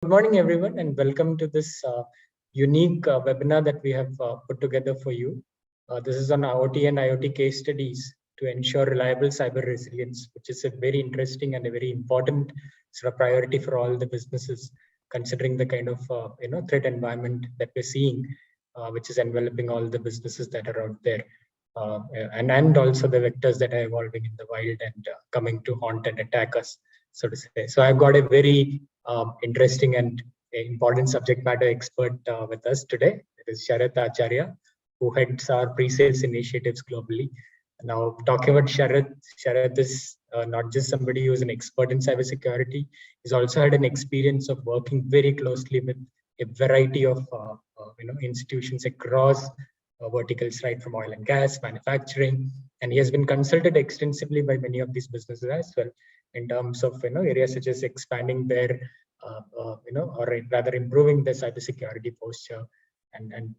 Good morning, everyone, and welcome to this unique webinar that we have put together for you. This is on IoT and IoT case studies to ensure reliable cyber resilience, which is a very interesting and a very important sort of priority for all the businesses, considering the kind of threat environment that we're seeing, which is enveloping all the businesses that are out there, and also the vectors that are evolving in the wild and coming to haunt and attack us, so to say. So I've got a very interesting and important subject matter expert with us today. It is Sharath Acharya, who heads our pre-sales initiatives globally. Now, talking about Sharath is not just somebody who is an expert in cybersecurity. He's also had an experience of working very closely with a variety of institutions across verticals, right from oil and gas, manufacturing, and he has been consulted extensively by many of these businesses as well in terms of areas such as expanding their or rather improving their cybersecurity posture and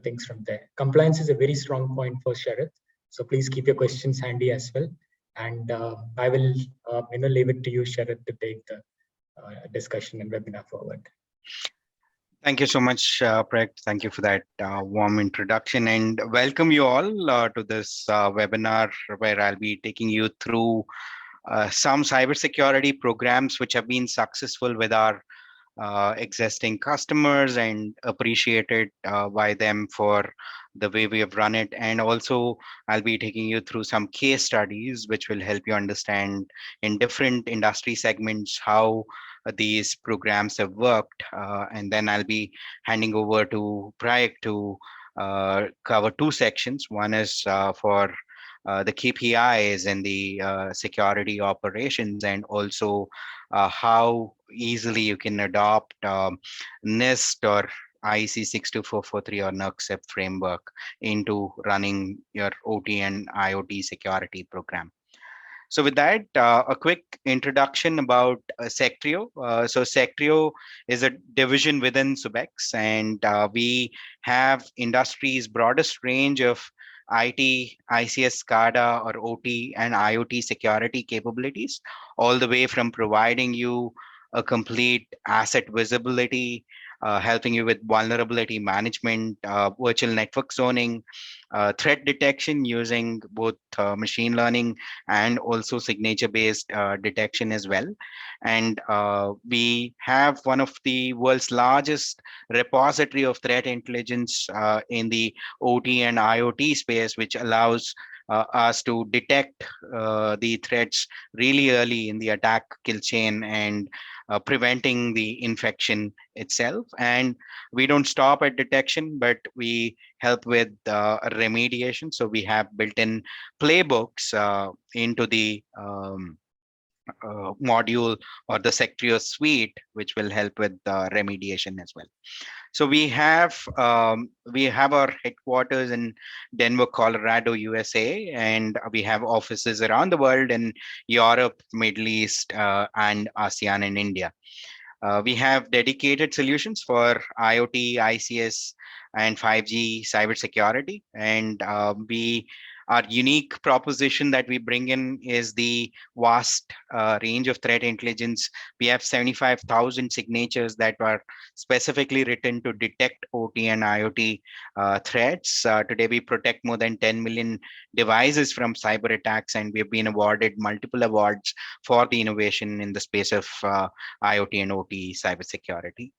things from there. Compliance is a very strong point for Sharath, so please keep your questions handy as well. And I will leave it to you, Sharath, to take the discussion and webinar forward. Thank you so much, Prek. Thank you for that warm introduction, and welcome you all to this webinar where I'll be taking you through some cybersecurity programs which have been successful with our existing customers and appreciated by them for the way we have run it. And also I'll be taking you through some case studies which will help you understand in different industry segments how these programs have worked. And then I'll be handing over to Prayag to cover two sections. One is for the KPIs and the security operations, and also how easily you can adopt NIST or IEC 62443 or NERC framework into running your OT and IoT security program. So with that, a quick introduction about Sectrio. So Sectrio is a division within Subex, and we have industry's broadest range of IT, ICS, SCADA, or OT and IoT security capabilities, all the way from providing you a complete asset visibility, helping you with vulnerability management, virtual network zoning, threat detection using both machine learning and also signature-based detection as well. And we have one of the world's largest repository of threat intelligence in the OT and IoT space, which allows us to detect the threats really early in the attack kill chain and preventing the infection itself. And we don't stop at detection, but we help with remediation. So we have built-in playbooks into the module or the Sectrio suite, which will help with remediation as well. So we have our headquarters in Denver, Colorado, USA, and we have offices around the world in Europe, Middle East, and ASEAN and India. We have dedicated solutions for IoT, ICS, and 5G cybersecurity, and our unique proposition that we bring in is the vast range of threat intelligence. We have 75,000 signatures that are specifically written to detect OT and IoT threats. Today, we protect more than 10 million devices from cyber attacks, and we have been awarded multiple awards for the innovation in the space of IoT and OT cybersecurity.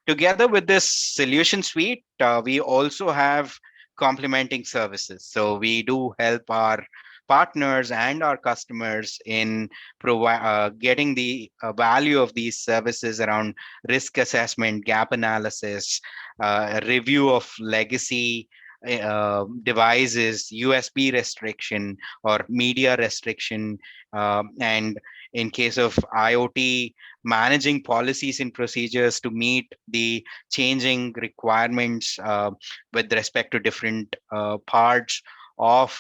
Together with this solution suite, we also have complementing services. So we do help our partners and our customers in getting the value of these services around risk assessment, gap analysis, review of legacy devices, USB restriction or media restriction, and in case of IoT, managing policies and procedures to meet the changing requirements with respect to different parts of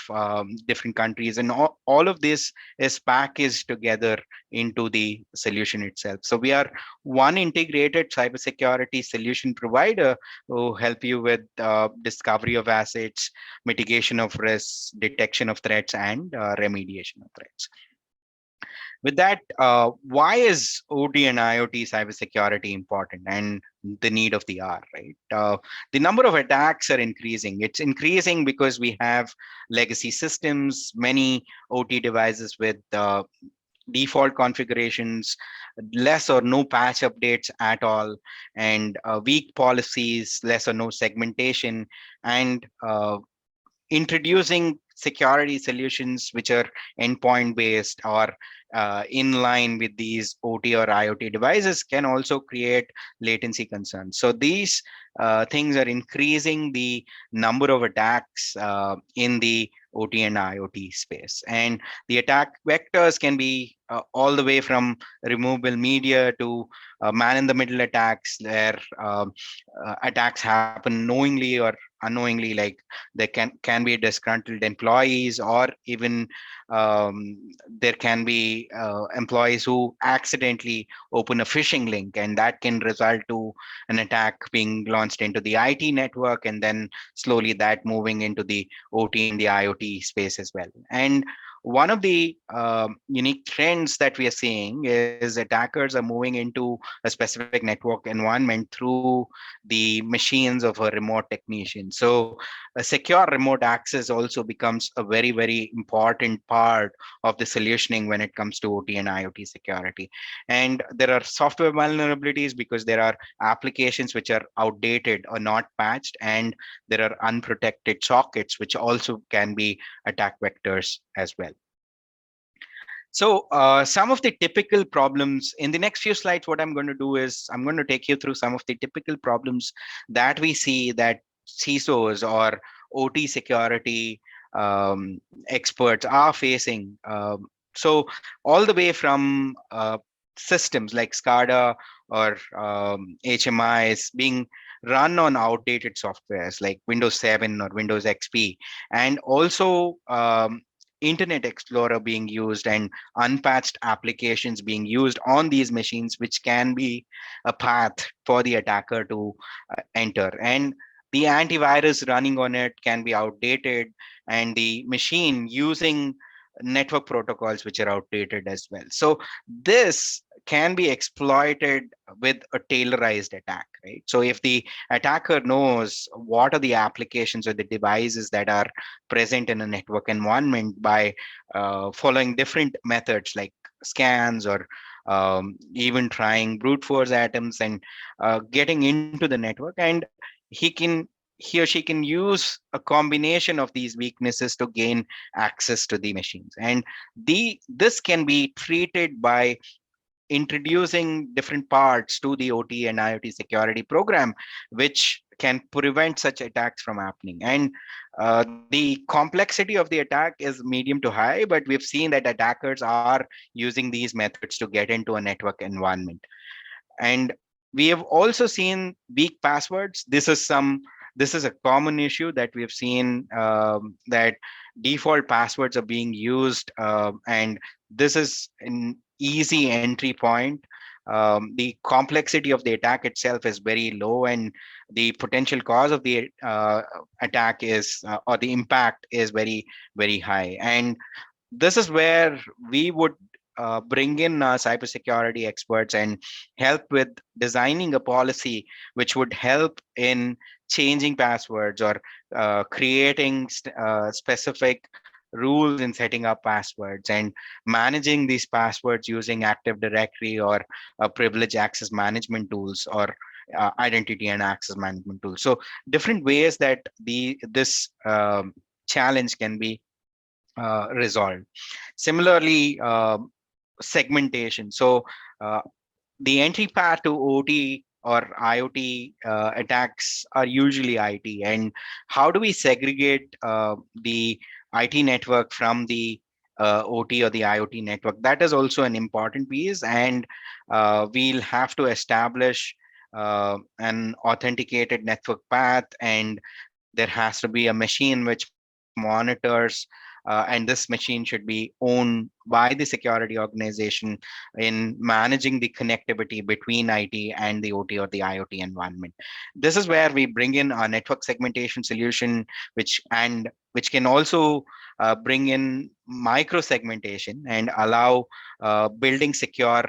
different countries. And all of this is packaged together into the solution itself. So we are one integrated cybersecurity solution provider who help you with discovery of assets, mitigation of risks, detection of threats, and remediation of threats. With that, why is OT and IoT cybersecurity important and the need of the hour, right? The number of attacks are increasing. It's increasing because we have legacy systems, many OT devices with default configurations, less or no patch updates at all, and weak policies, less or no segmentation, and introducing security solutions which are endpoint based or in line with these OT or IoT devices can also create latency concerns. So these things are increasing the number of attacks in the OT and IoT space. And the attack vectors can be all the way from removable media to man in the middle attacks, where attacks happen knowingly or unknowingly, like there can be disgruntled employees, or even there can be employees who accidentally open a phishing link, and that can result to an attack being launched into the IT network, and then slowly that moving into the OT and the IoT space as well. And one of the unique trends that we are seeing is attackers are moving into a specific network environment through the machines of a remote technician. So a secure remote access also becomes a very, very important part of the solutioning when it comes to OT and IoT security. And there are software vulnerabilities because there are applications which are outdated or not patched, and there are unprotected sockets which also can be attack vectors as well. So some of the typical problems in the next few slides, what I'm going to do is I'm going to take you through some of the typical problems that we see that CISOs or OT security experts are facing. So all the way from systems like SCADA or HMIs being run on outdated softwares like Windows 7 or Windows XP, and also Internet Explorer being used and unpatched applications being used on these machines, which can be a path for the attacker to enter. And the antivirus running on it can be outdated, and the machine using network protocols which are outdated as well. So this can be exploited with a tailorized attack, right? So if the attacker knows what are the applications or the devices that are present in a network environment by following different methods like scans or even trying brute force atoms and getting into the network, and he or she can use a combination of these weaknesses to gain access to the machines. And this can be treated by introducing different parts to the OT and IoT security program, which can prevent such attacks from happening. And the complexity of the attack is medium to high, but we've seen that attackers are using these methods to get into a network environment. And we have also seen weak passwords. This is a common issue that we have seen, that default passwords are being used, and this is an easy entry point. The complexity of the attack itself is very low, and the potential cause of the attack is or the impact is very, very high. And this is where we would bring in cybersecurity experts and help with designing a policy which would help in changing passwords or creating specific rules in setting up passwords and managing these passwords using Active Directory or privilege access management tools or identity and access management tools. So different ways that this challenge can be resolved. Similarly, segmentation. So the entry path to OT or IoT attacks are usually IT. And how do we segregate the IT network from the OT or the IoT network? That is also an important piece. And we'll have to establish an authenticated network path, and there has to be a machine which monitors, and this machine should be owned by the security organization in managing the connectivity between IT and the OT or the IoT environment. This is where we bring in our network segmentation solution, which and which can also bring in micro segmentation and allow building secure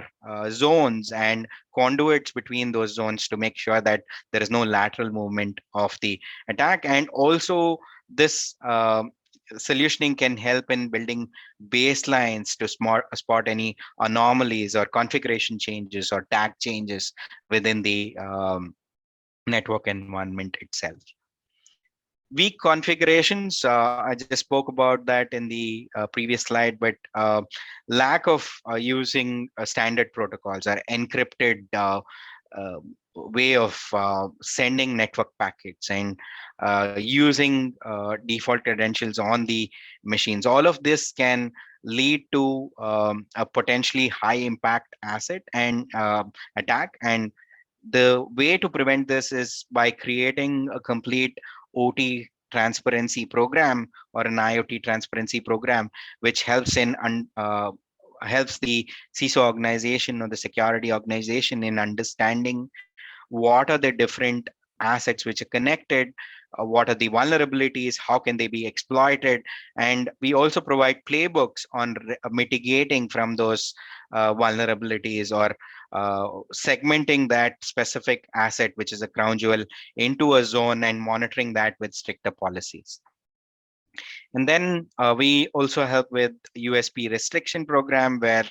zones and conduits between those zones to make sure that there is no lateral movement of the attack. And also this solutioning can help in building baselines to spot any anomalies or configuration changes or tag changes within the network environment itself. Weak configurations, I just spoke about that in the previous slide, but lack of using standard protocols or encrypted uh, way of sending network packets and using default credentials on the machines. All of this can lead to a potentially high impact asset and attack. And the way to prevent this is by creating a complete OT transparency program or an IoT transparency program, which helps the CISO organization or the security organization in understanding what are the different assets which are connected, what are the vulnerabilities, how can they be exploited, and we also provide playbooks on mitigating from those vulnerabilities or segmenting that specific asset, which is a crown jewel, into a zone and monitoring that with stricter policies. And then we also help with USP restriction program, where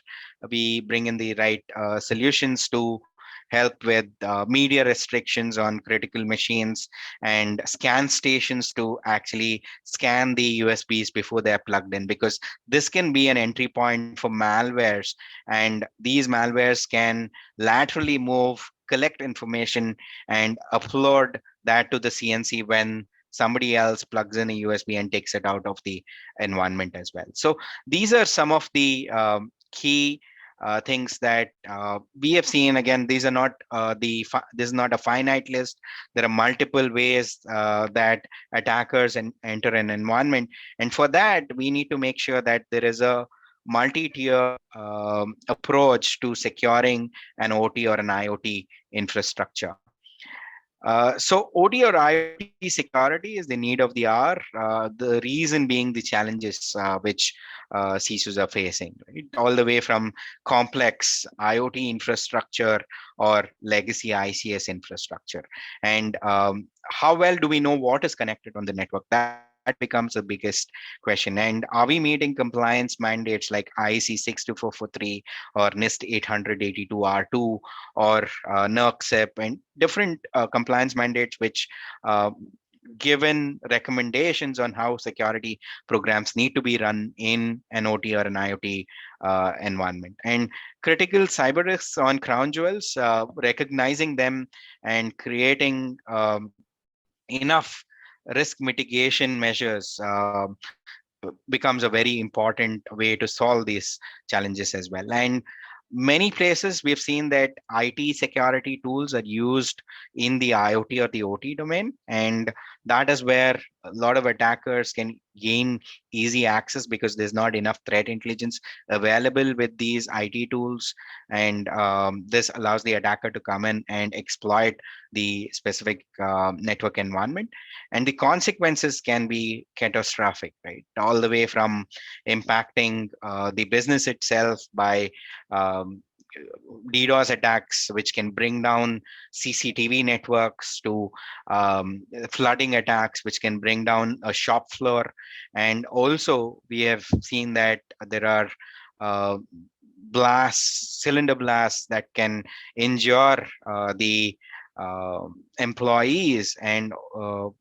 we bring in the right solutions to help with media restrictions on critical machines and scan stations to actually scan the USBs before they're plugged in, because this can be an entry point for malwares, and these malwares can laterally move, collect information, and upload that to the CNC when somebody else plugs in a USB and takes it out of the environment as well. So these are some of the key things that we have seen. Again, these are not this is not a finite list. There are multiple ways that attackers enter an environment, and for that we need to make sure that there is a multi-tier approach to securing an OT or an IoT infrastructure. So OT or IoT security is the need of the hour. The reason being the challenges which CISOs are facing, right? All the way from complex IoT infrastructure or legacy ICS infrastructure. And how well do we know what is connected on the network? That becomes the biggest question. And are we meeting compliance mandates like IEC 62443 or NIST 882R2 or NERC and different compliance mandates, which given recommendations on how security programs need to be run in an OT or an IoT environment. And critical cyber risks on crown jewels, recognizing them and creating enough risk mitigation measures becomes a very important way to solve these challenges as well. And many places we've seen that IT security tools are used in the IoT or the OT domain, and that is where a lot of attackers can gain easy access because there's not enough threat intelligence available with these IT tools, and this allows the attacker to come in and exploit the specific network environment, and the consequences can be catastrophic, right? All the way from impacting the business itself by um, DDoS attacks, which can bring down CCTV networks, to flooding attacks, which can bring down a shop floor. And also, we have seen that there are uh, cylinder blasts that can injure the employees, and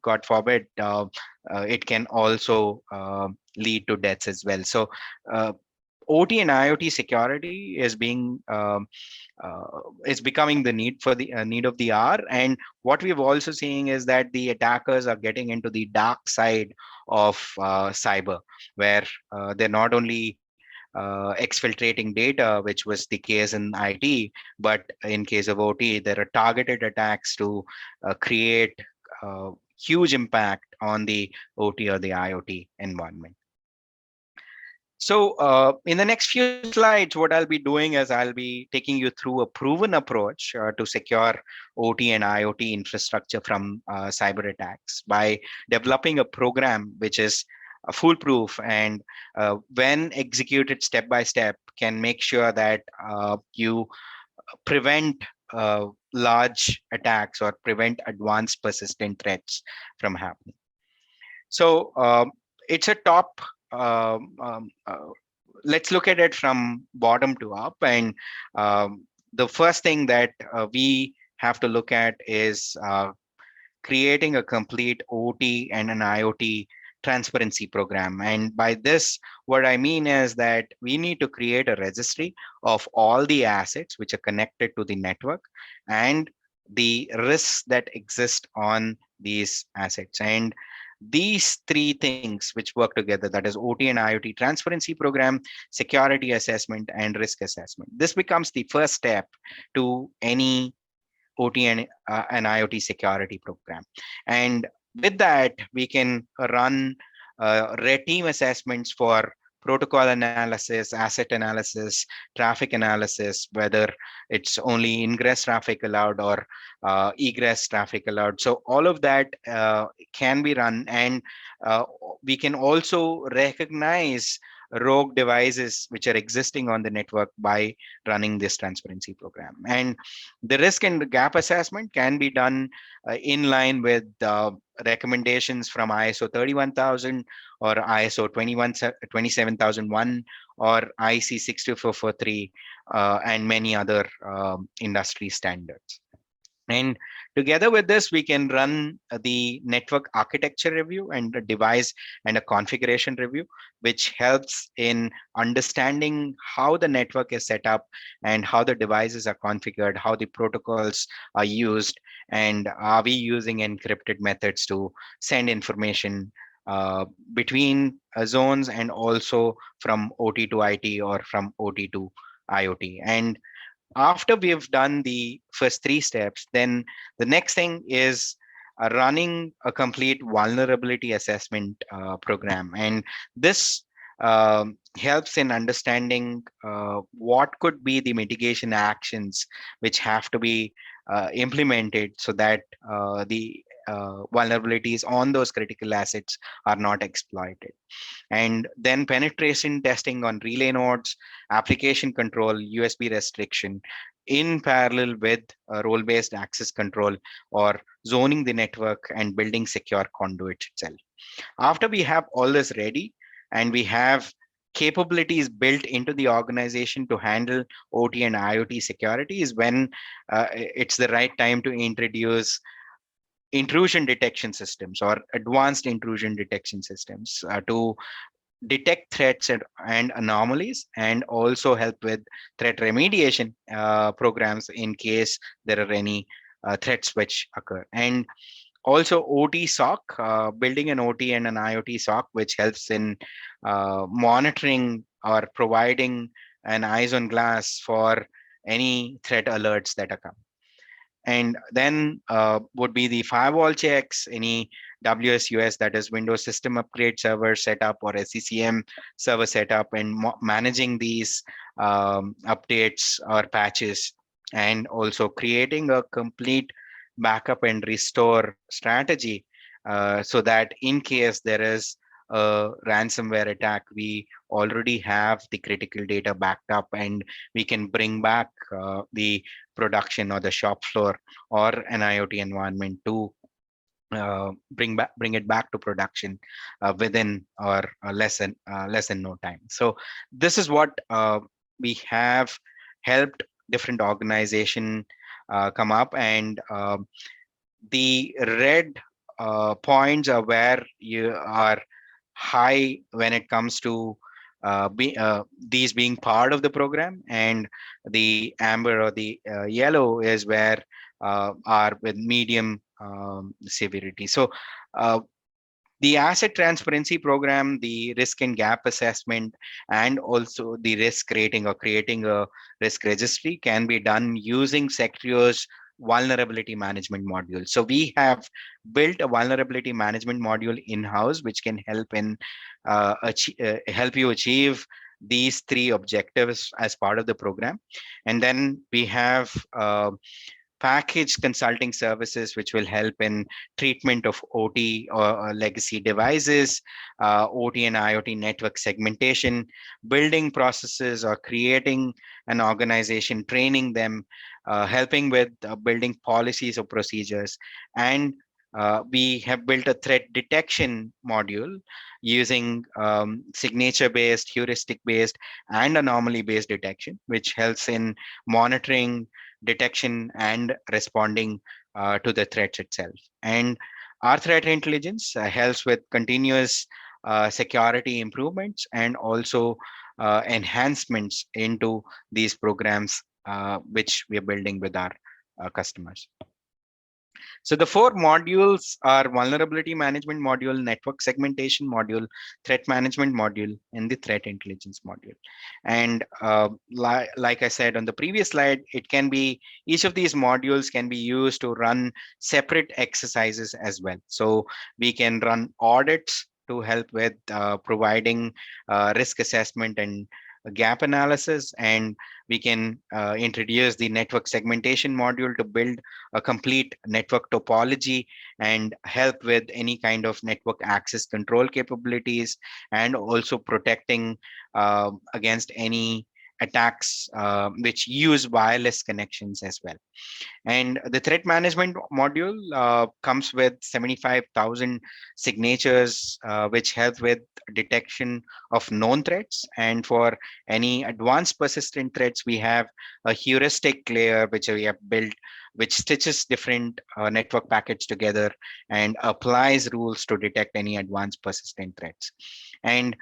God forbid, it can also lead to deaths as well. So OT and IoT security is becoming the need for the need of the hour. And what we've also seeing is that the attackers are getting into the dark side of cyber, where they're not only exfiltrating data, which was the case in IT, but in case of OT, there are targeted attacks to create huge impact on the OT or the IoT environment. So in the next few slides, what I'll be doing is I'll be taking you through a proven approach to secure OT and IoT infrastructure from cyber attacks by developing a program which is foolproof, and when executed step by step, can make sure that you prevent large attacks or prevent advanced persistent threats from happening. So it's a top. Um, um, uh, let's look at it from bottom to up, and the first thing that we have to look at is creating a complete OT and an IoT transparency program. And by this, what I mean is that we need to create a registry of all the assets which are connected to the network and the risks that exist on these assets. And these three things which work together, that is OT and IoT transparency program, security assessment, and risk assessment. This becomes the first step to any OT and IoT security program. And with that, we can run red team assessments for protocol analysis, asset analysis, traffic analysis, whether it's only ingress traffic allowed or egress traffic allowed. So all of that can be run, and uh, we can also recognize rogue devices which are existing on the network by running this transparency program. And the risk and gap assessment can be done in line with recommendations from ISO 31000 or ISO 27001 or IC 62443 and many other industry standards. And together with this, we can run the network architecture review and a device and a configuration review, which helps in understanding how the network is set up and how the devices are configured, how the protocols are used, and are we using encrypted methods to send information between zones and also from OT to IT or from OT to IoT. And after we've done the first three steps, then the next thing is running a complete vulnerability assessment program. And this helps in understanding what could be the mitigation actions which have to be implemented so that the vulnerabilities on those critical assets are not exploited. And then penetration testing on relay nodes, application control, USB restriction in parallel with role-based access control or zoning the network and building secure conduits itself. After we have all this ready and we have capabilities built into the organization to handle OT and IoT security is when it's the right time to introduce intrusion detection systems or advanced intrusion detection systems to detect threats and anomalies, and also help with threat remediation programs in case there are any threats which occur. And also OT SOC, building an OT and an IoT SOC, which helps in monitoring or providing an eyes on glass for any threat alerts that are coming. And then would be the firewall checks, any WSUS, that is Windows System Upgrade Server setup or SCCM server setup, and managing these updates or patches, and also creating a complete backup and restore strategy so that in case there is a ransomware attack, we already have the critical data backed up and we can bring back the production or the shop floor or an IoT environment to bring it back to production within or less than no time. So this is what we have helped different organization come up, and the red points are where you are high when it comes to these being part of the program, and the amber or the yellow is where are with medium severity. So the asset transparency program, the risk and gap assessment, and also the risk rating or creating a risk registry can be done using Sectio's vulnerability management module. So we have built a vulnerability management module in-house, which can help in help you achieve these three objectives as part of the program. And then we have packaged consulting services which will help in treatment of OT or legacy devices, OT and IoT network segmentation, building processes or creating an organization, training them, helping with building policies or procedures. And we have built a threat detection module using signature based, heuristic based, and anomaly based detection, which helps in monitoring, detection, and responding to the threats itself. And our threat intelligence helps with continuous security improvements and also enhancements into these programs which we are building with our customers. So the four modules are vulnerability management module, network segmentation module, threat management module, and the threat intelligence module. And like I said on the previous slide, it can be, each of these modules can be used to run separate exercises as well. So we can run audits to help with providing risk assessment and gap analysis, and we can introduce the network segmentation module to build a complete network topology and help with any kind of network access control capabilities, and also protecting against any attacks which use wireless connections as well. And the threat management module comes with 75,000 signatures, which help with detection of known threats. And for any advanced persistent threats, we have a heuristic layer which we have built, which stitches different network packets together and applies rules to detect any advanced persistent threats. And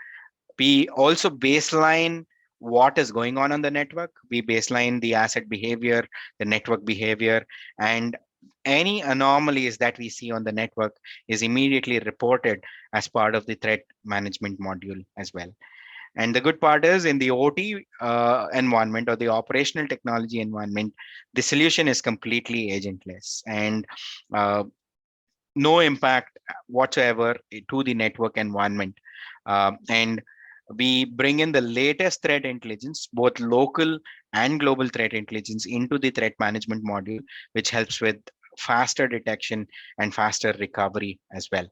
we also baseline what is going on the network. We baseline the asset behavior, the network behavior, and any anomalies that we see on the network is immediately reported as part of the threat management module as well. And the good part is, in the OT environment or the operational technology environment, the solution is completely agentless and no impact whatsoever to the network environment. And we bring in the latest threat intelligence, both local and global threat intelligence, into the threat management module, which helps with faster detection and faster recovery as well.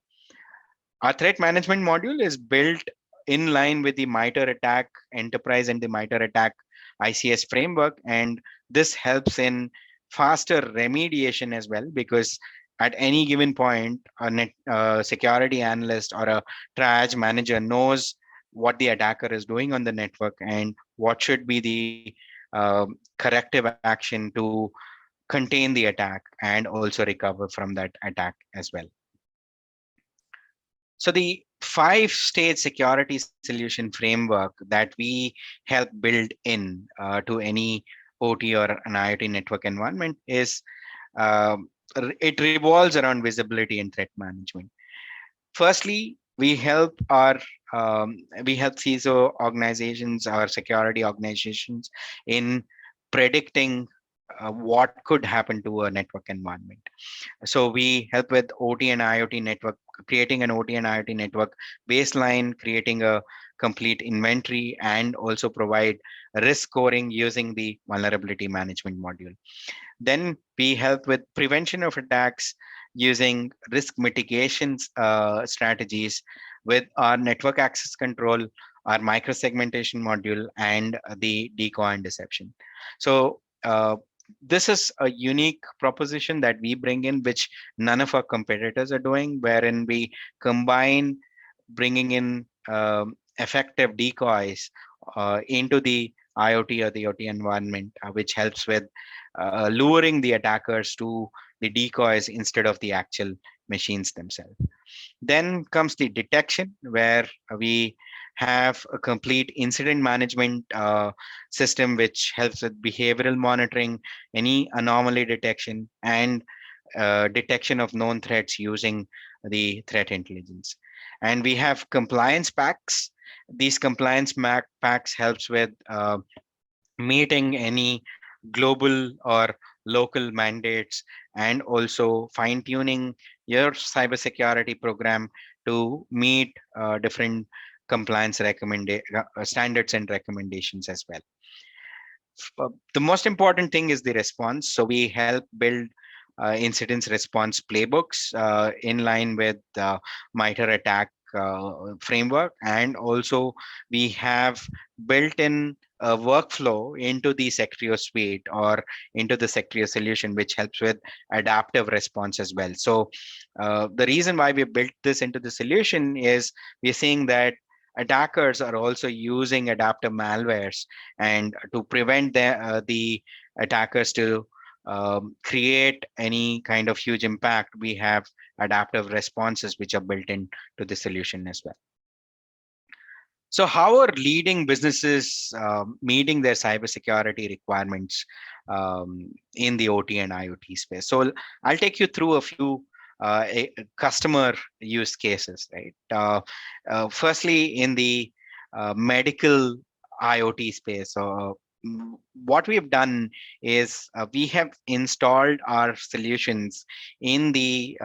Our threat management module is built in line with the MITRE ATT&CK enterprise and the MITRE ATT&CK ICS framework. And this helps in faster remediation as well, because at any given point, a security analyst or a triage manager knows what the attacker is doing on the network and what should be the corrective action to contain the attack and also recover from that attack as well. So the 5-stage security solution framework that we help build in to any OT or an IoT network environment is it revolves around visibility and threat management. Firstly, we help CISO organizations, our security organizations, in predicting what could happen to a network environment. So we help with OT and IoT network, creating an OT and IoT network baseline, creating a complete inventory, and also provide risk scoring using the vulnerability management module. Then we help with prevention of attacks using risk mitigations strategies with our network access control, our microsegmentation module, and the decoy and deception. So this is a unique proposition that we bring in, which none of our competitors are doing, wherein we combine bringing in effective decoys into the IoT or the OT environment, which helps with luring the attackers to the decoys instead of the actual machines themselves. Then comes the detection, where we have a complete incident management system, which helps with behavioral monitoring, any anomaly detection, and detection of known threats using the threat intelligence. And we have compliance packs. These compliance packs helps with meeting any global or local mandates, and also fine tuning your cybersecurity program to meet different compliance standards and recommendations as well. the most important thing is the response. So we help build incidents response playbooks in line with MITRE ATT&CK framework, and also we have built in a workflow into the Sectrio suite or into the Sectrio solution, which helps with adaptive response as well. So the reason why we built this into the solution is we're seeing that attackers are also using adaptive malwares, and to prevent the attackers to create any kind of huge impact, we have adaptive responses which are built in to the solution as well. So how are leading businesses meeting their cybersecurity requirements in the OT and IoT space? So I'll take you through a few customer use cases, right? Firstly, in the medical IoT space, what we have done is we have installed our solutions in the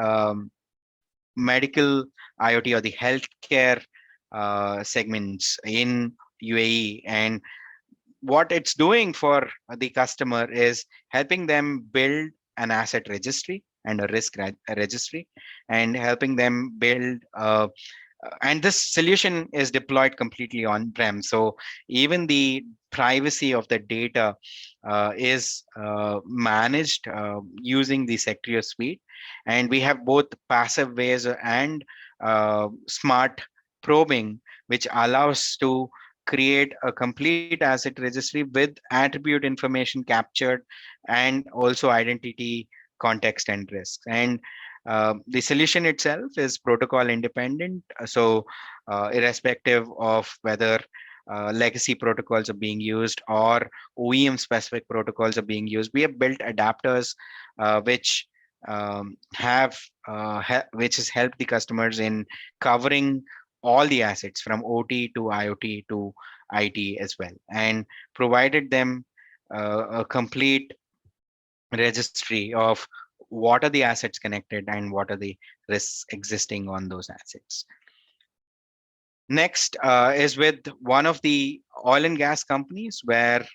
medical IoT or the healthcare segments in UAE. And what it's doing for the customer is helping them build an asset registry and a risk registry, and helping them build and this solution is deployed completely on-prem. So even the privacy of the data is managed using the Sectrio suite. And we have both passive ways and smart probing, which allows to create a complete asset registry with attribute information captured, and also identity, context, and risk. And the solution itself is protocol independent. So irrespective of whether legacy protocols are being used or OEM specific protocols are being used, we have built adapters which which has helped the customers in covering all the assets from OT to IoT to IT as well, and provided them a complete registry of what are the assets connected and what are the risks existing on those assets. Next is with one of the oil and gas companies, where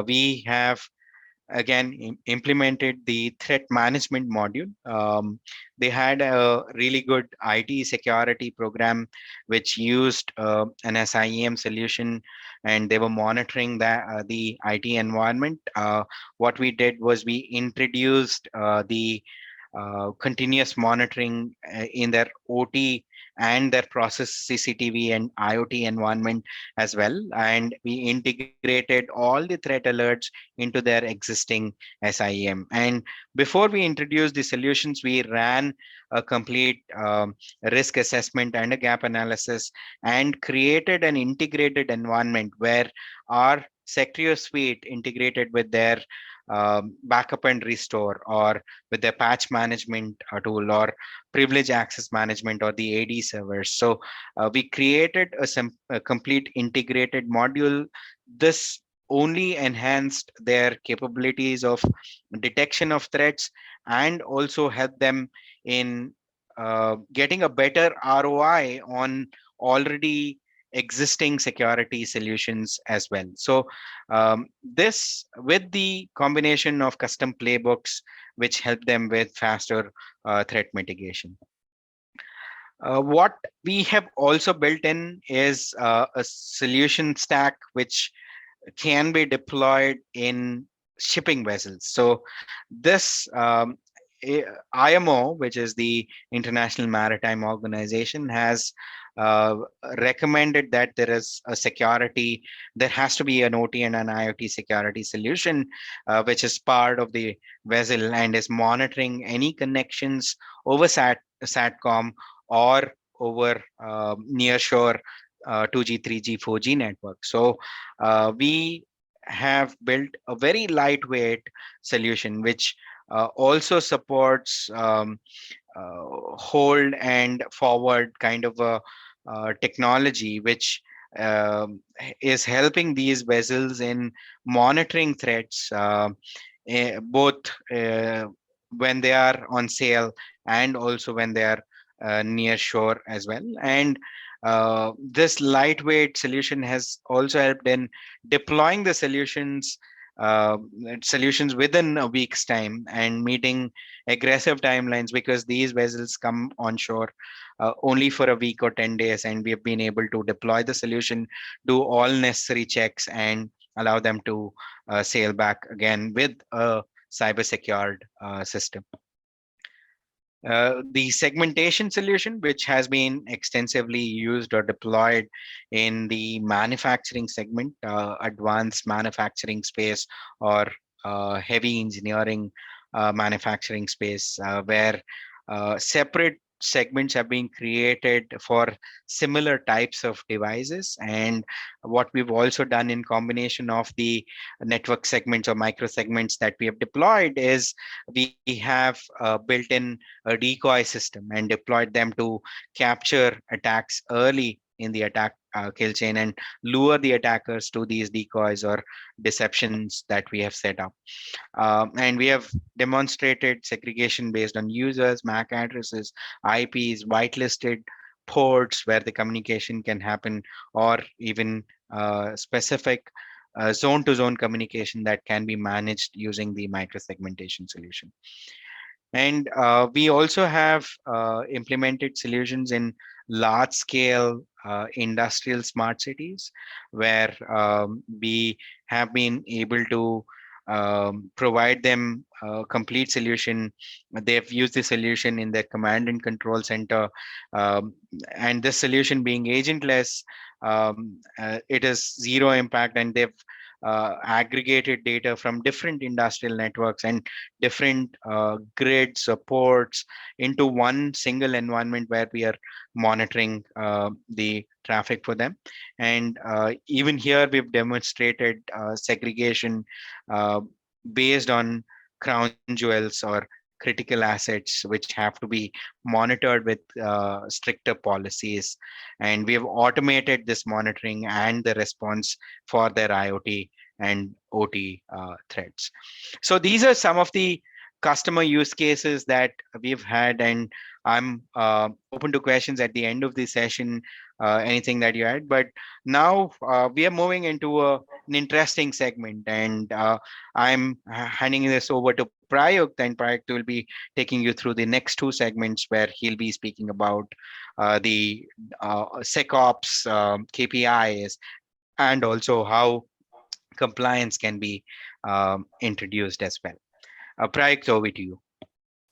we have again implemented the threat management module. They had a really good IT security program which used an SIEM solution, and they were monitoring the IT environment. What we did was we introduced the continuous monitoring in their OT and their process CCTV and IoT environment as well. And we integrated all the threat alerts into their existing SIEM. And before we introduced the solutions, we ran a complete risk assessment and a gap analysis, and created an integrated environment where our Sectrio suite integrated with their backup and restore, or with their patch management tool, or privilege access management, or the AD servers. So we created a complete integrated module. This only enhanced their capabilities of detection of threats, and also help them in getting a better ROI on already existing security solutions as well. So this, with the combination of custom playbooks which help them with faster threat mitigation. What we have also built in is a solution stack which can be deployed in shipping vessels. So this IMO, which is the International Maritime Organization, has uh, recommended that there has to be an OT and an IoT security solution, which is part of the vessel and is monitoring any connections over SATCOM or over nearshore 2G, 3G, 4G network. So we have built a very lightweight solution which also supports hold and forward kind of a technology, which is helping these vessels in monitoring threats, both when they are on sail and also when they are near shore as well. And this lightweight solution has also helped in deploying the solutions solutions within a week's time and meeting aggressive timelines, because these vessels come on shore only for a week or 10 days, and we have been able to deploy the solution, do all necessary checks, and allow them to sail back again with a cyber secured system. The segmentation solution, which has been extensively used or deployed in the manufacturing segment, advanced manufacturing space, or heavy engineering manufacturing space, where separate segments have been created for similar types of devices. And what we've also done in combination of the network segments or micro segments that we have deployed is we have built in a decoy system and deployed them to capture attacks early in the attack kill chain and lure the attackers to these decoys or deceptions that we have set up. And we have demonstrated segregation based on users, MAC addresses, IPs, whitelisted ports where the communication can happen, or even specific zone to zone communication that can be managed using the microsegmentation solution. And we also have implemented solutions in large scale industrial smart cities, where we have been able to provide them a complete solution. They've used the solution in their command and control center. Um, and this solution being agentless, it is zero impact, and they've aggregated data from different industrial networks and different grid supports into one single environment where we are monitoring the traffic for them. And even here, we've demonstrated segregation uh, based on crown jewels or critical assets, which have to be monitored with stricter policies. And we have automated this monitoring and the response for their IoT and OT threats. So these are some of the customer use cases that we've had, and I'm open to questions at the end of the session, anything that you had. But now we are moving into an interesting segment, and I'm handing this over to Prayuk, and Prayuk will be taking you through the next two segments where he'll be speaking about the SecOps KPIs, and also how compliance can be introduced as well. Prayuk, over to you.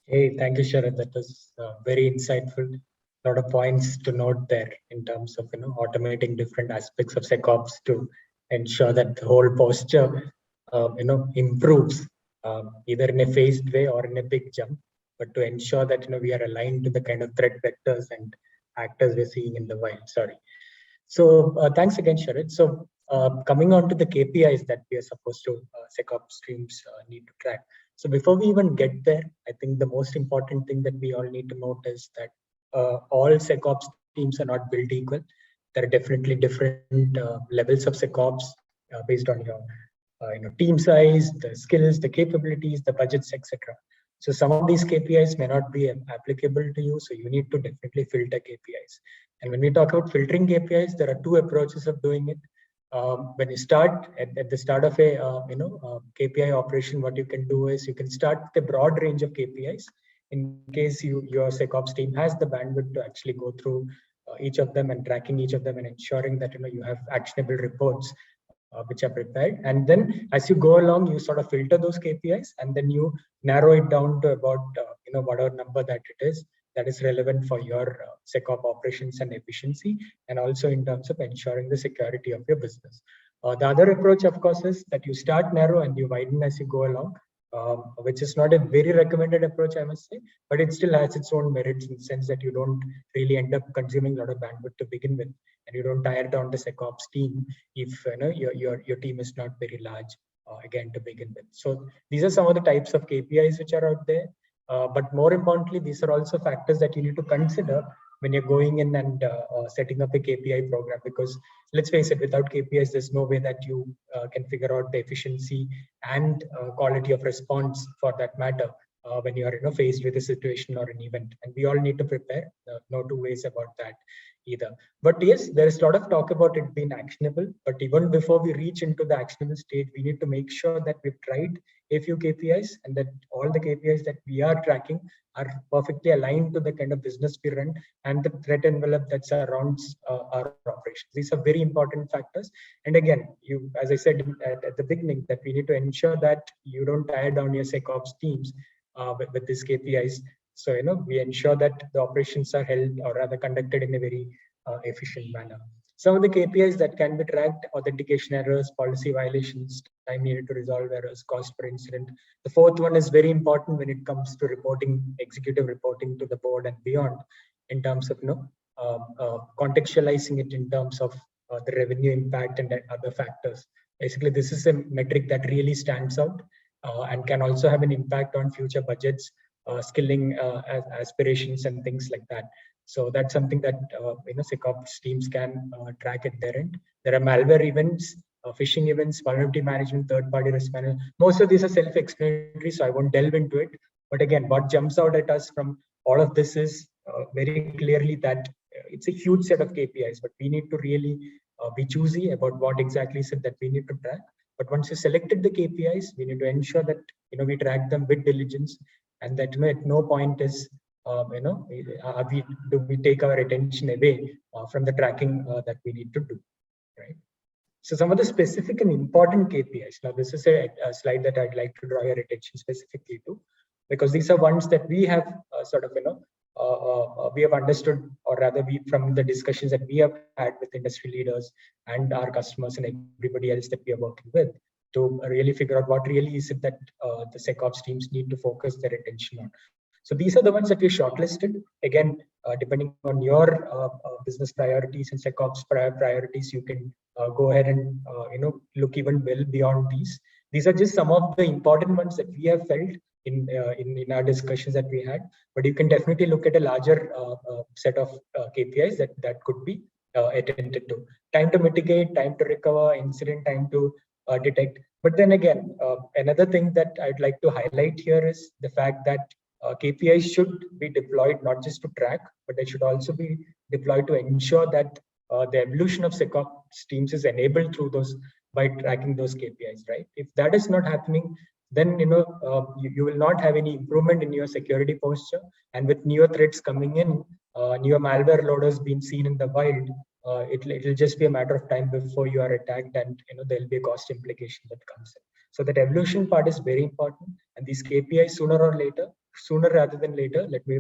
Hey, thank you, Sharad. That was very insightful. A lot of points to note there in terms of automating different aspects of SecOps to ensure that the whole posture improves either in a phased way or in a big jump, but to ensure that we are aligned to the kind of threat vectors and actors we're seeing in the wild. Sorry. So thanks again, Sharad. So coming on to the KPIs that we are supposed to SecOps streams need to track. So before we even get there, I think the most important thing that we all need to note is that all SecOps teams are not built equal. There are definitely different levels of SecOps based on your team size, the skills, the capabilities, the budgets, etc. So some of these KPIs may not be applicable to you, so you need to definitely filter KPIs. And when we talk about filtering KPIs, there are two approaches of doing it. When you start at the start of a KPI operation, what you can do is you can start with a broad range of KPIs in case your SecOps team has the bandwidth to actually go through each of them and tracking each of them and ensuring that you have actionable reports which are prepared. And then as you go along, you sort of filter those KPIs and then you narrow it down to about whatever number that it is that is relevant for your SecOps operations and efficiency, and also in terms of ensuring the security of your business. The other approach, of course, is that you start narrow and you widen as you go along, which is not a very recommended approach, I must say, but it still has its own merits in the sense that you don't really end up consuming a lot of bandwidth to begin with, and you don't tire down the SecOps team if your team is not very large again to begin with. So these are some of the types of KPIs which are out there. But more importantly, these are also factors that you need to consider when you're going in and setting up a KPI program, because let's face it, without KPIs, there's no way that you can figure out the efficiency and quality of response for that matter when you are faced with a situation or an event, and we all need to prepare. No two ways about that either. But yes, there is a lot of talk about it being actionable. But even before we reach into the actionable stage, we need to make sure that we've tried a few KPIs and that all the KPIs that we are tracking are perfectly aligned to the kind of business we run and the threat envelope that surrounds our operations. These are very important factors. And again, as I said at the beginning, that we need to ensure that you don't tie down your SecOps teams with these KPIs. So, we ensure that the operations are held or rather conducted in a very efficient manner. Some of the KPIs that can be tracked: authentication errors, policy violations, time needed to resolve errors, cost per incident. The fourth one is very important when it comes to reporting, executive reporting to the board and beyond, in terms of contextualizing it in terms of the revenue impact and other factors. Basically, this is a metric that really stands out and can also have an impact on future budgets, skilling aspirations, and things like that. So that's something that SecOps teams can track at their end. There are malware events, phishing events, vulnerability management, third-party risk management. Most of these are self-explanatory, so I won't delve into it. But again, what jumps out at us from all of this is very clearly that it's a huge set of KPIs, but we need to really be choosy about what exactly is it that we need to track. But once you selected the KPIs, we need to ensure that we track them with diligence, and that at no point is we take our attention away from the tracking that we need to do, right? So some of the specific and important KPIs. Now, this is a slide that I'd like to draw your attention specifically to, because these are ones that we have we have understood, or rather, from the discussions that we have had with industry leaders and our customers and everybody else that we are working with, to really figure out what really is it that the SecOps teams need to focus their attention on. So these are the ones that we shortlisted. Again, depending on your business priorities and SecOps priorities, you can go ahead and look even well beyond these. These are just some of the important ones that we have felt in our discussions that we had. But you can definitely look at a larger set of KPIs that could be attended to. Time to mitigate, time to recover, incident time to detect. But then again, another thing that I'd like to highlight here is the fact that KPIs should be deployed not just to track, but they should also be deployed to ensure that the evolution of SecOps teams is enabled through those by tracking those KPIs, right? If that is not happening, then you will not have any improvement in your security posture. And with newer threats coming in, newer malware loaders being seen in the wild, it'll just be a matter of time before you are attacked, and there'll be a cost implication that comes in. So that evolution part is very important, and these KPIs sooner rather than later, let me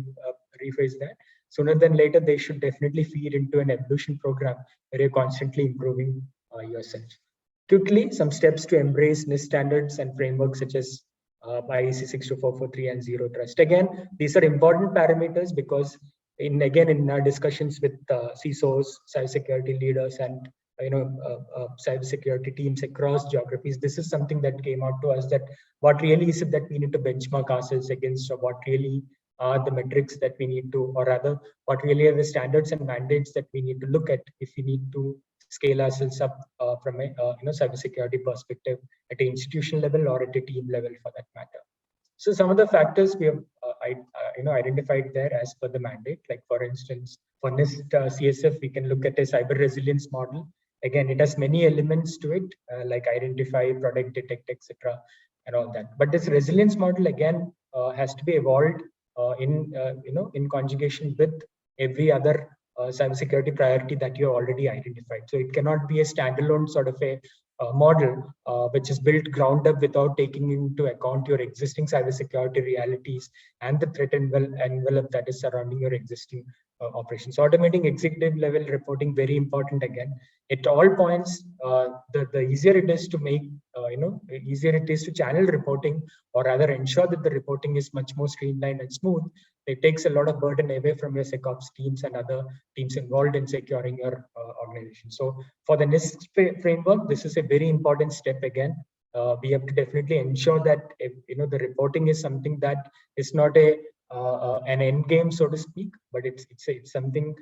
rephrase that. Sooner than later, they should definitely feed into an evolution program where you're constantly improving yourself. Quickly, some steps to embrace NIST standards and frameworks such as IEC 62443 and Zero Trust. Again, these are important parameters because in our discussions with CISOs, cybersecurity leaders, and cybersecurity teams across geographies, this is something that came out to us, that what really is it that we need to benchmark ourselves against, or what really are the metrics that we need to, or rather, what really are the standards and mandates that we need to look at if we need to scale ourselves up from a cybersecurity perspective at an institution level or at a team level for that matter. So some of the factors we have identified there as per the mandate, like for instance, for NIST CSF, we can look at a cyber resilience model. Again, it has many elements to it, like identify, protect, detect, etc., and all that. But this resilience model again has to be evolved in conjugation with every other cybersecurity priority that you have already identified. So it cannot be a standalone sort of a model which is built ground up without taking into account your existing cybersecurity realities and the threat envelope that is surrounding your existing operations. Automating executive level reporting, very important again. At all points, the easier it is to make, easier it is to channel reporting, or rather ensure that the reporting is much more streamlined and smooth. It takes a lot of burden away from your SecOps teams and other teams involved in securing your organization. So for the NIST framework, this is a very important step again. We have to definitely ensure that the reporting is something that is not an end game, so to speak, but it's something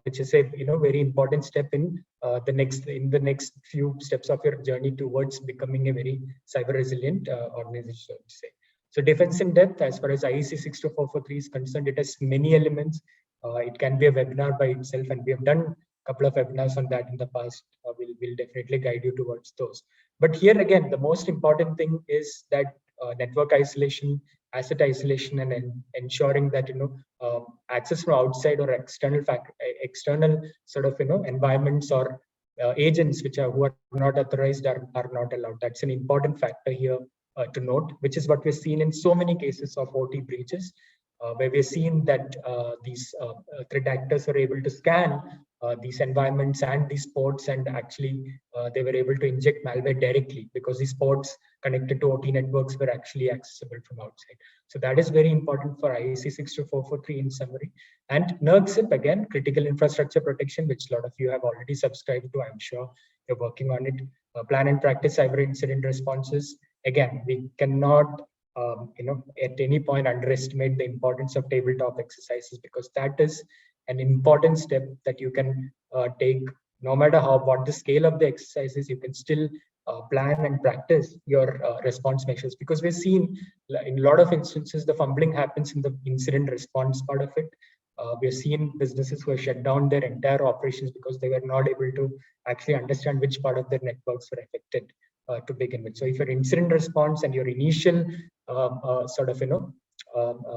which is a very important step in the next few steps of your journey towards becoming a very cyber resilient organization, so to say. So defense in depth, as far as IEC 62443 is concerned, it has many elements. It can be a webinar by itself, and we have done a couple of webinars on that in the past. We'll definitely guide you towards those. But here again, the most important thing is that network isolation, asset isolation, and ensuring that access from outside or external sort of environments or agents who are not authorized are not allowed. That's an important factor here to note, which is what we've seen in so many cases of OT breaches, where we've seen that these threat actors are able to scan these environments and these ports, and actually they were able to inject malware directly because these ports connected to OT networks were actually accessible from outside. So that is very important for IEC 62443 in summary. And NERCSIP, again, critical infrastructure protection, which a lot of you have already subscribed to. I'm sure you're working on it. Plan and practice cyber incident responses. Again, we cannot at any point underestimate the importance of tabletop exercises, because that is an important step that you can take. No matter what the scale of the exercise is, you can still plan and practice your response measures, because we've seen in a lot of instances the fumbling happens in the incident response part of it. We've seen businesses who have shut down their entire operations because they were not able to actually understand which part of their networks were affected to begin with. So if your incident response and your initial sort of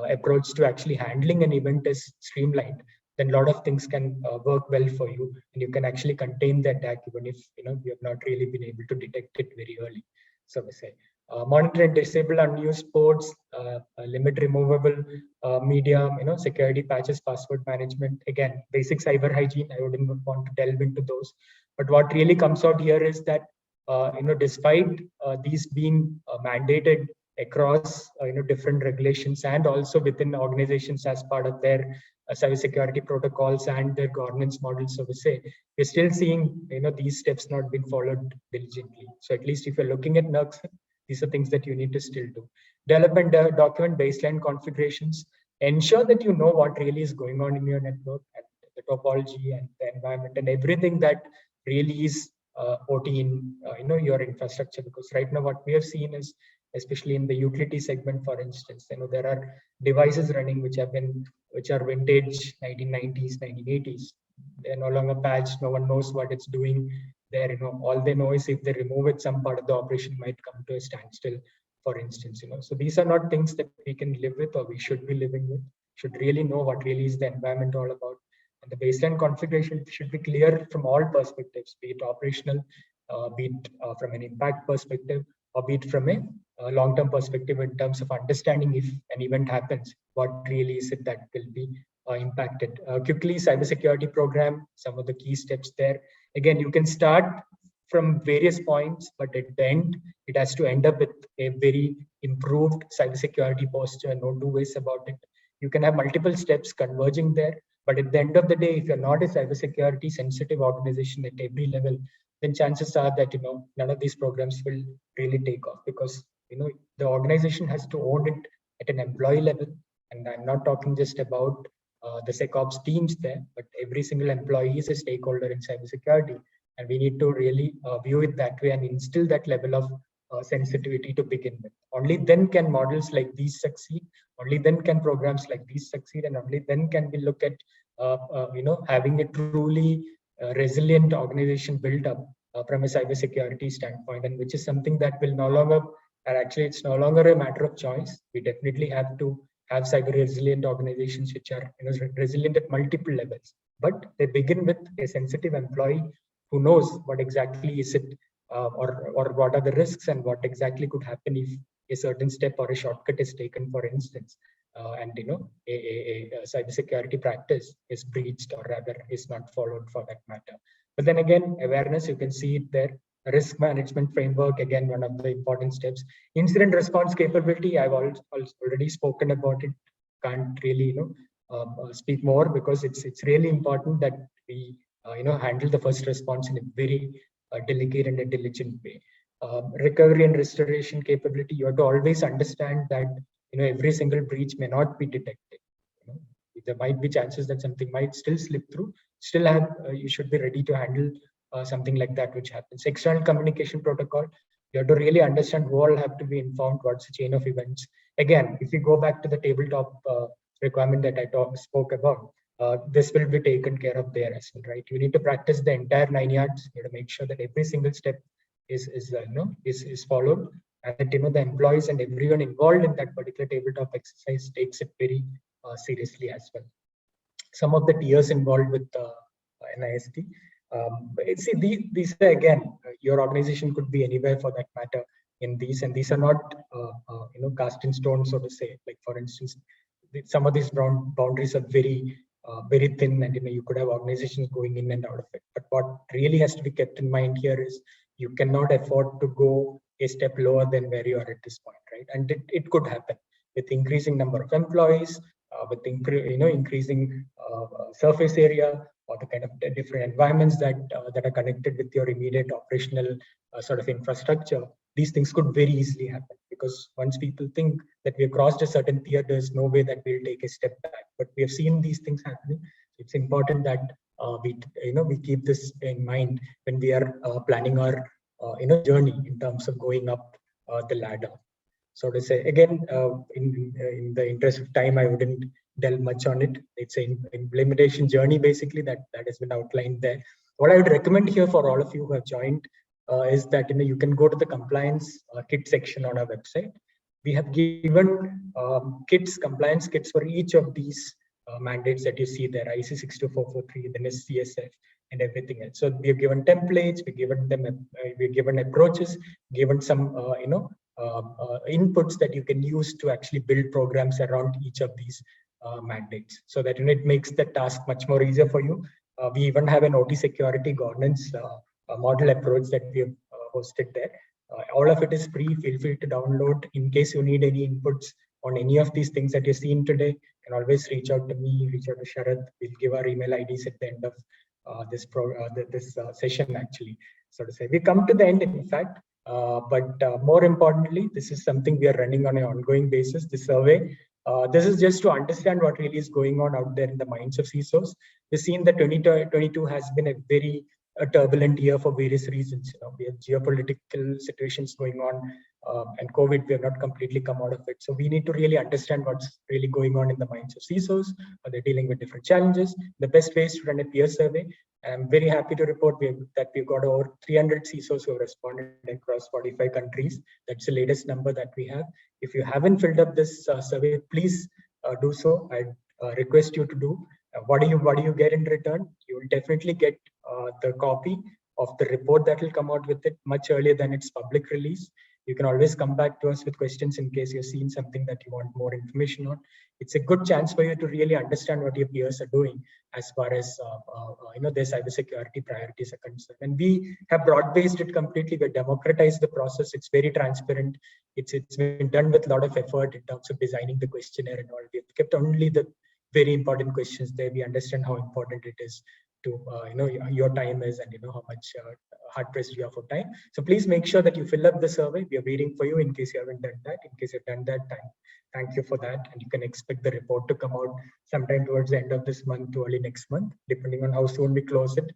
approach to actually handling an event is streamlined, then a lot of things can work well for you, and you can actually contain the attack even if you have not really been able to detect it very early. So we say monitor and disable unused ports, limit removable media, security patches, password management. Again, basic cyber hygiene. I wouldn't want to delve into those, but what really comes out here is that despite these being mandated across different regulations and also within organizations as part of their cybersecurity protocols and their governance models, so we say, we're still seeing these steps not being followed diligently. So at least if you're looking at NERCs, these are things that you need to still do. Develop and document baseline configurations. Ensure that you know what really is going on in your network and the topology and the environment and everything that really is OT in your infrastructure. Because right now what we have seen is, especially in the utility segment, for instance, there are devices running which are vintage 1990s, 1980s. They're no longer patched. No one knows what it's doing there. All they know is if they remove it, some part of the operation might come to a standstill, for instance. So these are not things that we can live with or we should be living with. Should really know what really is the environment all about. And the baseline configuration should be clear from all perspectives, be it operational, be it from an impact perspective, or be it from a long-term perspective in terms of understanding if an event happens, what really is it that will be impacted. Quickly, cybersecurity program, some of the key steps there. Again, you can start from various points, but at the end, it has to end up with a very improved cybersecurity posture, no two ways about it. You can have multiple steps converging there, but at the end of the day, if you're not a cybersecurity sensitive organization at every level, then chances are that none of these programs will really take off, because the organization has to own it at an employee level. And I'm not talking just about the SecOps teams there, but every single employee is a stakeholder in cybersecurity. And we need to really view it that way and instill that level of sensitivity to begin with. Only then can models like these succeed. Only then can programs like these succeed, and only then can we look at having a truly resilient organization built up from a cybersecurity standpoint, and which is something that will no longer, and actually it's no longer a matter of choice. We definitely have to have cyber resilient organizations which are resilient at multiple levels, but they begin with a sensitive employee who knows what exactly is it or what are the risks and what exactly could happen if a certain step or a shortcut is taken, for instance, and a cybersecurity practice is breached, or rather is not followed for that matter. But then again, awareness, you can see it there. Risk management framework, again, one of the important steps. Incident response capability, I've already spoken about it. Can't really speak more, because it's really important that we handle the first response in a very delicate and a diligent way. Recovery and restoration capability, you have to always understand that every single breach may not be detected. There might be chances that something might still slip through. Still you should be ready to handle something like that which happens. External communication protocol, you have to really understand who all have to be informed, what's the chain of events, Again, if you go back to the tabletop requirement that I spoke about, this will be taken care of there as well, right? You need to practice the entire 9 yards. You need to make sure that every single step is followed, and that the employees and everyone involved in that particular tabletop exercise takes it very seriously as well. Some of the tiers involved with NIST. See, these are again, your organization could be anywhere for that matter in these, and these are not cast in stone, so to say. Like for instance, some of these boundaries are very thin, and you could have organizations going in and out of it. But what really has to be kept in mind here is you cannot afford to go a step lower than where you are at this point, right? And it could happen with increasing number of employees, with increasing surface area, or the kind of different environments that are connected with your immediate operational sort of infrastructure. These things could very easily happen, because once people think that we have crossed a certain tier, there's no way that we'll take a step back. But we have seen these things happening. It's important that we keep this in mind when we are planning our journey in terms of going up the ladder. So to say, again, in the interest of time, I wouldn't delve much on it. It's an implementation journey basically that has been outlined there. What I would recommend here for all of you who have joined is that you can go to the compliance kit section on our website. We have given compliance kits for each of these mandates that you see there, IC 62443, then CSF, and everything else. So we have given templates, we've given approaches, given some inputs that you can use to actually build programs around each of these mandates, so that it makes the task much more easier for you. We even have an OT security governance model approach that we have hosted there. All of it is free. Feel free to download. In case you need any inputs on any of these things that you're seeing today, you can always reach out to me, reach out to Sharath. We'll give our email IDs at the end of this session, actually. So to say, we come to the end, in fact. But more importantly, this is something we are running on an ongoing basis, this survey. This is just to understand what really is going on out there in the minds of CISOs. We've seen that 2022 has been a very turbulent year for various reasons. We have geopolitical situations going on, and COVID, we have not completely come out of it. So we need to really understand what's really going on in the minds of CISOs. They're dealing with different challenges. The best way is to run a peer survey. I'm very happy to report that we've got over 300 CISOs who have responded across 45 countries. That's the latest number that we have. If you haven't filled up this survey, please do so. I request you to do. What do you get in return? You will definitely get the copy of the report that will come out with it much earlier than its public release. You can always come back to us with questions in case you've seen something that you want more information on. It's a good chance for you to really understand what your peers are doing as far as their cybersecurity priorities are concerned. And we have broad-based it completely. We democratized the process. It's very transparent. It's been done with a lot of effort in terms of designing the questionnaire and all. We've kept only the very important questions there. We understand how important it is to your time is, and how much hard pressed you are for time. So please make sure that you fill up the survey. We are waiting for you in case you haven't done that. In case you've done that, thank you for that. And you can expect the report to come out sometime towards the end of this month to early next month, depending on how soon we close it.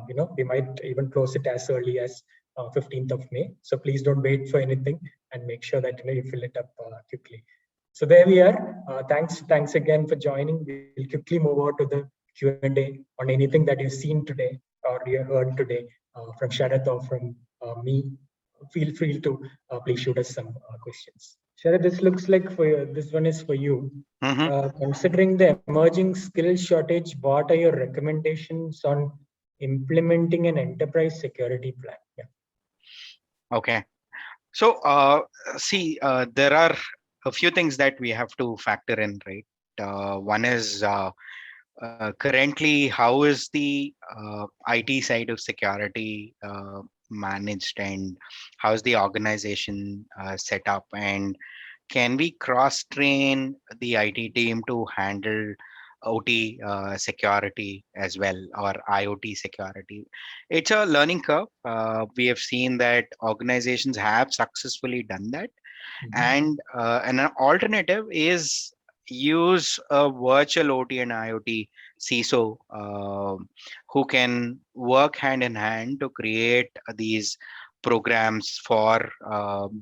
We might even close it as early as 15th of May. So please don't wait for anything, and make sure that you fill it up quickly. So there we are. Thanks again for joining. We'll quickly move on to the Q&A on anything that you've seen today or you heard today from Sharath or from me. Feel free to please shoot us some questions. Sharath, this looks like this one is for you. Considering the emerging skill shortage, what are your recommendations on implementing an enterprise security plan? Yeah. Okay. So, there are a few things that we have to factor in, right? One is currently, how is the IT side of security managed, and how is the organization set up, and can we cross train the IT team to handle OT security as well, or IoT security? It's a learning curve. We have seen that organizations have successfully done that. And an alternative is use a virtual OT and IoT CISO who can work hand in hand to create these programs for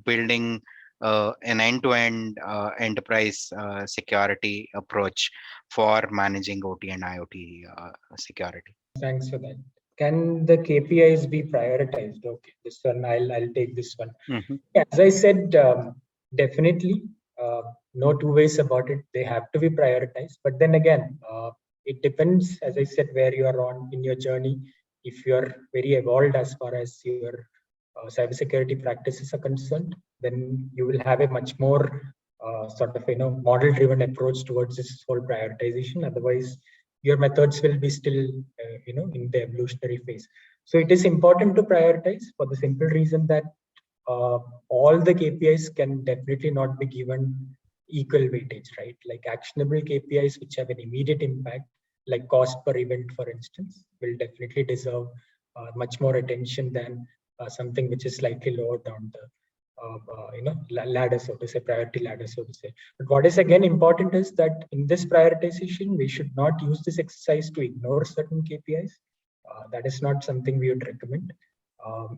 building an end-to-end enterprise security approach for managing OT and IoT security? Thanks for that. Can the KPIs be prioritized? Okay, this one I'll take this one. As I said, definitely, no two ways about it. They have to be prioritized. But then again, it depends, as I said, where you are on in your journey. If you are very evolved as far as your cybersecurity practices are concerned, then you will have a much more sort of model-driven approach towards this whole prioritization. Otherwise, your methods will be still in the evolutionary phase. So it is important to prioritize for the simple reason that all the KPIs can definitely not be given equal weightage, right? Like actionable KPIs which have an immediate impact, like cost per event, for instance, will definitely deserve much more attention than something which is slightly lower down the ladder, so to say, priority ladder, so to say. But what is again important is that in this prioritization, we should not use this exercise to ignore certain KPIs. That is not something we would recommend.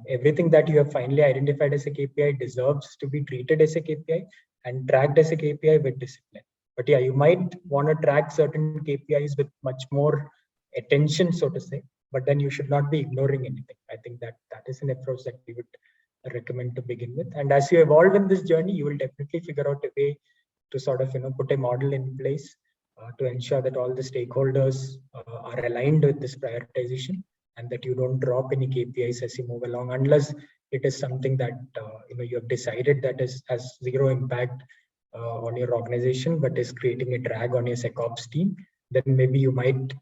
Everything that you have finally identified as a KPI deserves to be treated as a KPI and tracked as a KPI with discipline. But yeah, you might want to track certain KPIs with much more attention, so to say, but then you should not be ignoring anything. I think that is an approach that we would recommend to begin with. And as you evolve in this journey, you will definitely figure out a way to sort of put a model in place to ensure that all the stakeholders are aligned with this prioritization, and that you don't drop any KPIs as you move along, unless it is something that you have decided that has zero impact on your organization, but is creating a drag on your SecOps team. Then maybe you might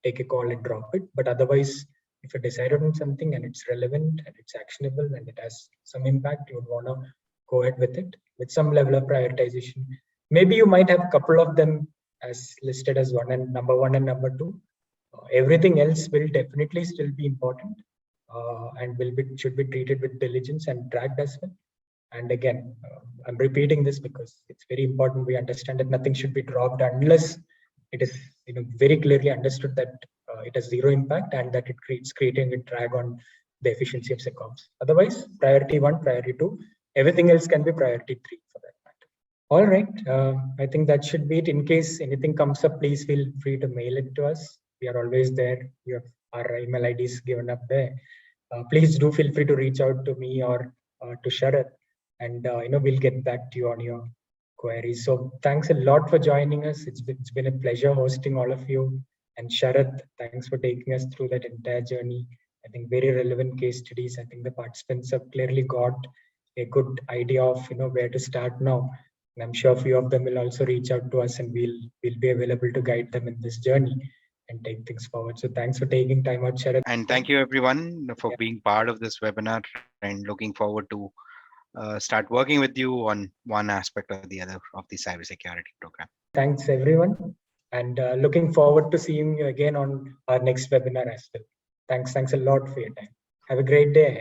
take a call and drop it. But otherwise, if you decided on something and it's relevant and it's actionable and it has some impact, you would want to go ahead with it with some level of prioritization. Maybe you might have a couple of them as listed as number one and number two. Everything else will definitely still be important and should be treated with diligence and tracked as well. And again, I'm repeating this because it's very important we understand that nothing should be dropped unless it is very clearly understood that it has zero impact and that it creating a drag on the efficiency of SecOps. Otherwise, priority 1, priority 2, everything else can be priority 3 for that matter. All right, I think that should be it. In case anything comes up, please feel free to mail it to us. We are always there. You have our email IDs given up there. Please do feel free to reach out to me or to Sharath, and we'll get back to you on your queries. So thanks a lot for joining us. It's been a pleasure hosting all of you. And Sharath, thanks for taking us through that entire journey. I think very relevant case studies. I think the participants have clearly got a good idea of where to start now. And I'm sure a few of them will also reach out to us, and we'll be available to guide them in this journey and take things forward. So thanks for taking time out, Sharath. And thank you everyone for being part of this webinar, and looking forward to start working with you on one aspect or the other of the cybersecurity program. Thanks everyone, and looking forward to seeing you again on our next webinar as well. Thanks a lot for your time. Have a great day ahead.